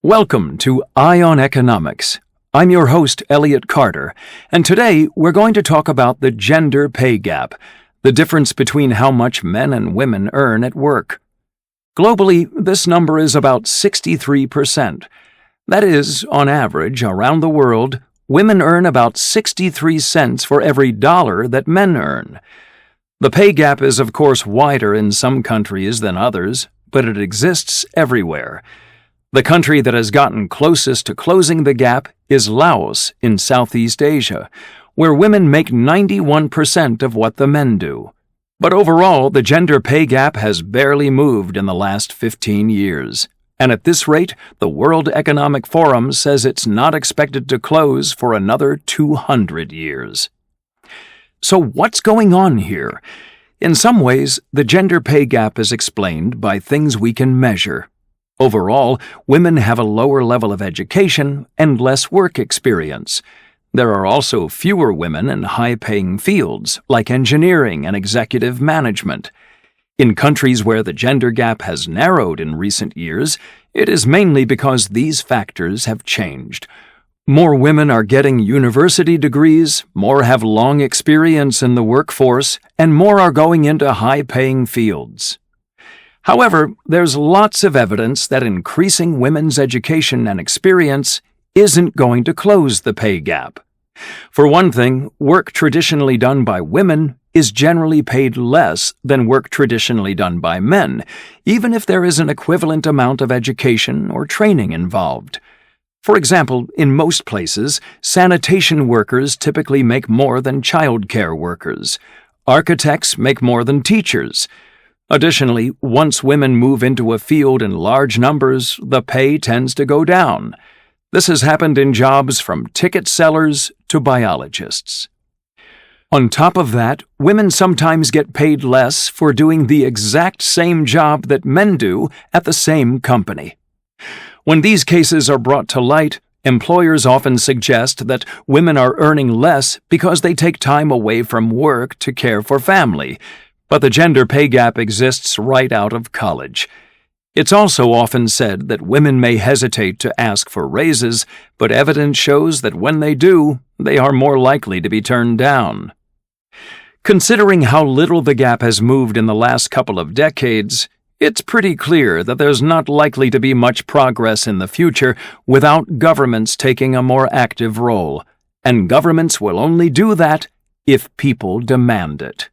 Welcome to Eye on Economics. I'm your host, Elliot Carter, and today we're going to talk about the gender pay gap, the difference between how much men and women earn at work. Globally, this number is about 63%. That is, on average, around the world, women earn about 63 cents for every dollar that men earn. The pay gap is, of course, wider in some countries than others, but it exists everywhere. The country that has gotten closest to closing the gap is Laos in Southeast Asia, where women make 91% of what the men do. But overall, the gender pay gap has barely moved in the last 15 years. And at this rate, the World Economic Forum says it's not expected to close for another 200 years. So what's going on here? In some ways, the gender pay gap is explained by things we can measure. Overall, women have a lower level of education and less work experience. There are also fewer women in high-paying fields, like engineering and executive management. In countries where the gender gap has narrowed in recent years, it is mainly because these factors have changed. More women are getting university degrees, more have long experience in the workforce, and more are going into high-paying fields. However, there's lots of evidence that increasing women's education and experience isn't going to close the pay gap. For one thing, work traditionally done by women is generally paid less than work traditionally done by men, even if there is an equivalent amount of education or training involved. For example, in most places, sanitation workers typically make more than childcare workers. Architects make more than teachers. Additionally, once women move into a field in large numbers, the pay tends to go down. This has happened in jobs from ticket sellers to biologists. On top of that, women sometimes get paid less for doing the exact same job that men do at the same company. When these cases are brought to light, employers often suggest that women are earning less because they take time away from work to care for family. But the gender pay gap exists right out of college. It's also often said that women may hesitate to ask for raises, but evidence shows that when they do, they are more likely to be turned down. Considering how little the gap has moved in the last couple of decades, it's pretty clear that there's not likely to be much progress in the future without governments taking a more active role, and governments will only do that if people demand it.